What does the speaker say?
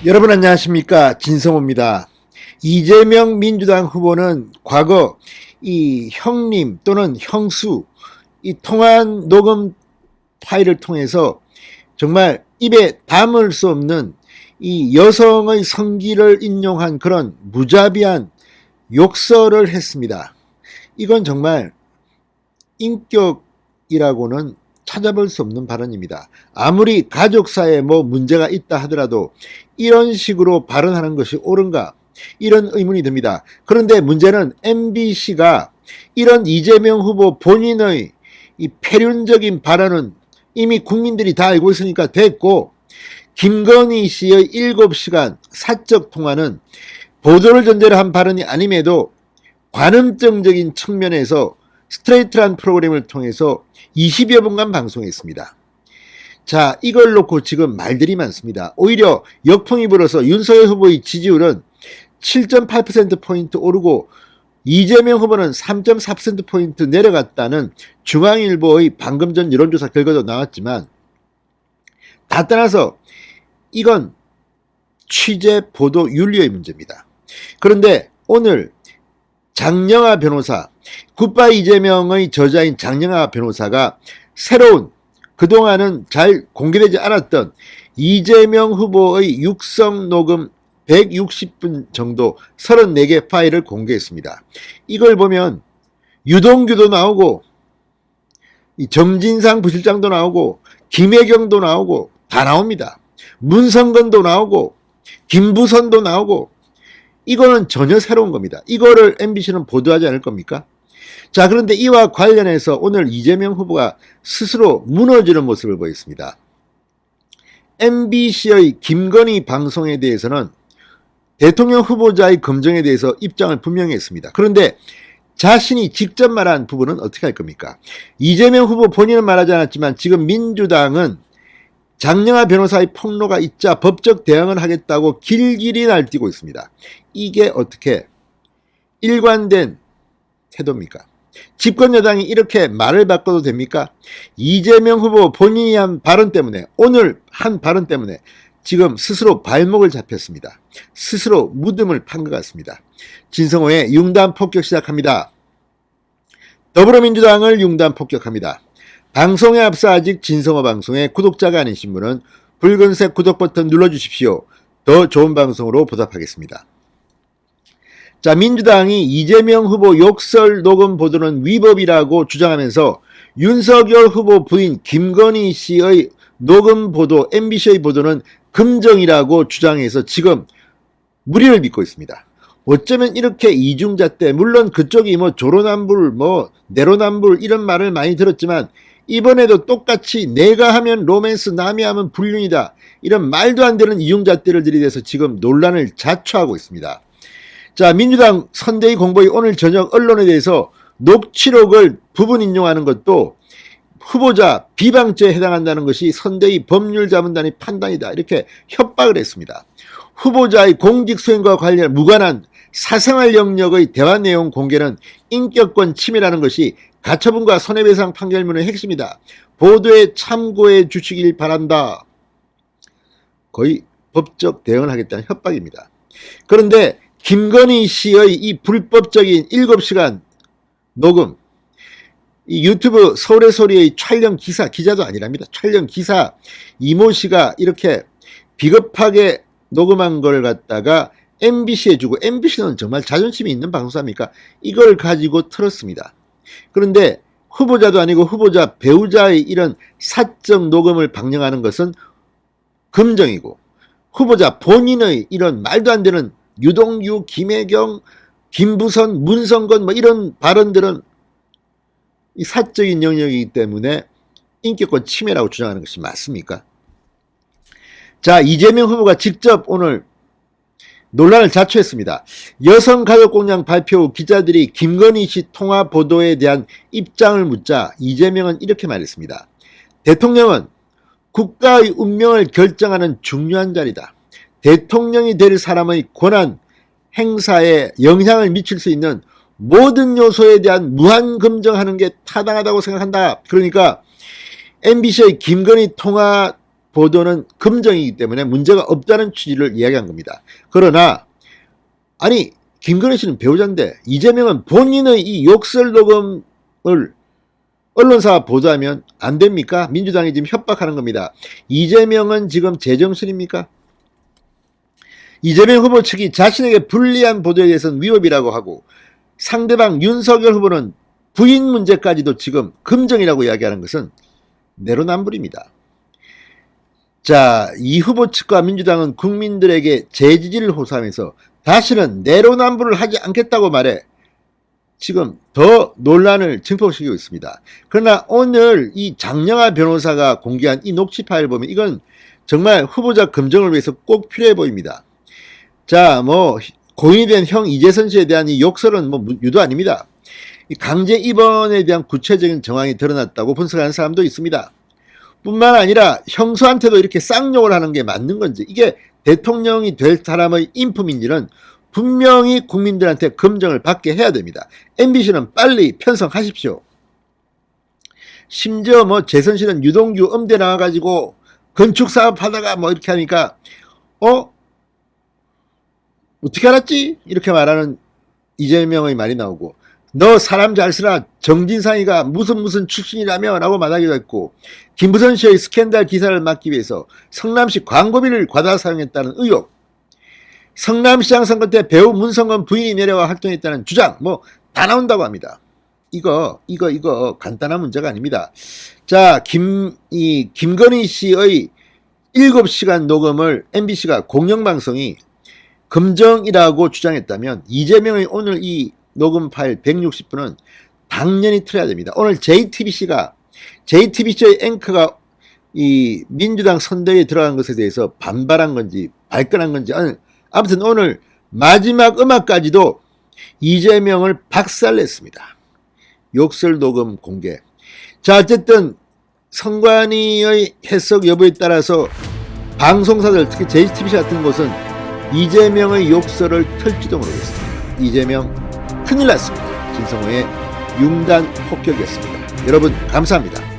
여러분 안녕하십니까, 진성호입니다. 이재명 민주당 후보는 과거 이 형님 또는 형수 이 통화 녹음 파일을 통해서 정말 입에 담을 수 없는 이 여성의 성기를 인용한 그런 무자비한 욕설을 했습니다. 이건 정말 인격이라고는 찾아볼 수 없는 발언입니다. 아무리 가족사에 문제가 있다 하더라도 이런 식으로 발언하는 것이 옳은가? 이런 의문이 듭니다. 그런데 문제는 MBC가 이런 이재명 후보 본인의 이 폐륜적인 발언은 이미 국민들이 다 알고 있으니까 됐고, 김건희 씨의 7시간 사적 통화는 보도를 전제로 한 발언이 아님에도 관음증적인 측면에서 스트레이트란 프로그램을 통해서 20여 분간 방송했습니다. 자, 이걸 놓고 지금 말들이 많습니다. 오히려 역풍이 불어서 윤석열 후보의 지지율은 7.8%포인트 오르고 이재명 후보는 3.4%포인트 내려갔다는 중앙일보의 방금 전 여론조사 결과도 나왔지만, 다 떠나서 이건 취재 보도 윤리의 문제입니다. 그런데 오늘 장영하 변호사, 굿바이 이재명의 저자인 장영하 변호사가 새로운, 그동안은 잘 공개되지 않았던 이재명 후보의 육성 녹음 160분 정도 34개 파일을 공개했습니다. 이걸 보면 유동규도 나오고 정진상 부실장도 나오고 김혜경도 나오고 다 나옵니다. 문성건도 나오고 김부선도 나오고, 이거는 전혀 새로운 겁니다. 이거를 MBC는 보도하지 않을 겁니까? 자, 그런데 이와 관련해서 오늘 이재명 후보가 스스로 무너지는 모습을 보였습니다. MBC의 김건희 방송에 대해서는 대통령 후보자의 검증에 대해서 입장을 분명히 했습니다. 그런데 자신이 직접 말한 부분은 어떻게 할 겁니까? 이재명 후보 본인은 말하지 않았지만 지금 민주당은 장영하 변호사의 폭로가 있자 법적 대응을 하겠다고 길길이 날뛰고 있습니다. 이게 어떻게 일관된 태도입니까? 집권 여당이 이렇게 말을 바꿔도 됩니까? 이재명 후보 본인이 한 발언 때문에, 오늘 한 발언 때문에 지금 스스로 발목을 잡혔습니다. 스스로 무덤을 판 것 같습니다. 진성호의 융단 폭격 시작합니다. 더불어민주당을 융단 폭격합니다. 방송에 앞서 아직 진성호 방송에 구독자가 아니신 분은 붉은색 구독 버튼 눌러주십시오. 더 좋은 방송으로 보답하겠습니다. 자, 민주당이 이재명 후보 욕설 녹음 보도는 위법이라고 주장하면서 윤석열 후보 부인 김건희 씨의 녹음 보도, MBC의 보도는 금정이라고 주장해서 지금 무리를 빚고 있습니다. 어쩌면 이렇게 이중잣대, 물론 그쪽이 조로남불, 내로남불 이런 말을 많이 들었지만 이번에도 똑같이 내가 하면 로맨스, 남이 하면 불륜이다, 이런 말도 안 되는 이중잣대를 들이대서 지금 논란을 자초하고 있습니다. 자, 민주당 선대위 공보위 오늘 저녁 언론에 대해서 녹취록을 부분 인용하는 것도 후보자 비방죄에 해당한다는 것이 선대위 법률자문단의 판단이다, 이렇게 협박을 했습니다. 후보자의 공직수행과 관련 무관한 사생활 영역의 대화 내용 공개는 인격권 침해라는 것이 가처분과 손해배상 판결문의 핵심이다. 보도에 참고해 주시길 바란다. 거의 법적 대응을 하겠다는 협박입니다. 그런데 김건희 씨의 이 불법적인 7시간 녹음, 이 유튜브 서울의 소리의 촬영 기자도 아니랍니다. 촬영 기사 이모 씨가 이렇게 비겁하게 녹음한 걸 갖다가 MBC에 주고, MBC는 정말 자존심이 있는 방송사입니까? 이걸 가지고 틀었습니다. 그런데 후보자도 아니고 후보자 배우자의 이런 사적 녹음을 방영하는 것은 금정이고, 후보자 본인의 이런 말도 안 되는 유동규, 김혜경, 김부선, 문성건 이런 발언들은 이 사적인 영역이기 때문에 인격권 침해라고 주장하는 것이 맞습니까? 자, 이재명 후보가 직접 오늘 논란을 자초했습니다. 여성가족공약 발표 후 기자들이 김건희 씨 통화 보도에 대한 입장을 묻자 이재명은 이렇게 말했습니다. 대통령은 국가의 운명을 결정하는 중요한 자리다. 대통령이 될 사람의 권한 행사에 영향을 미칠 수 있는 모든 요소에 대한 무한 검증하는 게 타당하다고 생각한다. 그러니까 MBC의 김건희 통화 보도는 금정이기 때문에 문제가 없다는 취지를 이야기한 겁니다. 그러나 아니 김건희 씨는 배우자인데 이재명은 본인의 이 욕설 녹음을 언론사가 보도하면 안 됩니까? 민주당이 지금 협박하는 겁니다. 이재명은 지금 제정신입니까? 이재명 후보 측이 자신에게 불리한 보도에 대해서는 위협이라고 하고 상대방 윤석열 후보는 부인 문제까지도 지금 금정이라고 이야기하는 것은 내로남불입니다. 자, 이 후보 측과 민주당은 국민들에게 재지지를 호소하면서 다시는 내로남불을 하지 않겠다고 말해 지금 더 논란을 증폭시키고 있습니다. 그러나 오늘 이 장영하 변호사가 공개한 이 녹취 파일을 보면 이건 정말 후보자 검증을 위해서 꼭 필요해 보입니다. 자, 뭐 고인이 된 형 이재선 씨에 대한 이 욕설은 뭐 유도 아닙니다. 강제 입원에 대한 구체적인 정황이 드러났다고 분석하는 사람도 있습니다. 뿐만 아니라 형수한테도 이렇게 쌍욕을 하는 게 맞는 건지, 이게 대통령이 될 사람의 인품인지는 분명히 국민들한테 검증을 받게 해야 됩니다. MBC는 빨리 편성하십시오. 심지어 뭐 재선 씨는 유동규 음대 나와가지고 건축사업 하다가 뭐 이렇게 하니까 어떻게 알았지? 이렇게 말하는 이재명의 말이 나오고, 너 사람 잘 쓰라, 정진상이가 무슨 출신이라며 라고 말하기도 했고, 김부선 씨의 스캔들 기사를 막기 위해서 성남시 광고비를 과다 사용했다는 의혹, 성남시장 선거 때 배우 문성건 부인이 내려와 활동했다는 주장, 뭐 다 나온다고 합니다. 이거 간단한 문제가 아닙니다. 자, 김건희 씨의 7시간 녹음을 MBC가 공영방송이 검정이라고 주장했다면 이재명의 오늘 이 녹음 파일 160분은 당연히 틀어야 됩니다. 오늘 JTBC의 앵커가 이 민주당 선대위에 들어간 것에 대해서 반발한 건지 발끈한 건지, 아무튼 오늘 마지막 음악까지도 이재명을 박살냈습니다. 욕설 녹음 공개. 자, 어쨌든 선관위의 해석 여부에 따라서 방송사들, 특히 JTBC 같은 곳은 이재명의 욕설을 틀지도 모르겠습니다. 이재명 큰일 났습니다. 진성호의 융단 폭격이었습니다. 여러분 감사합니다.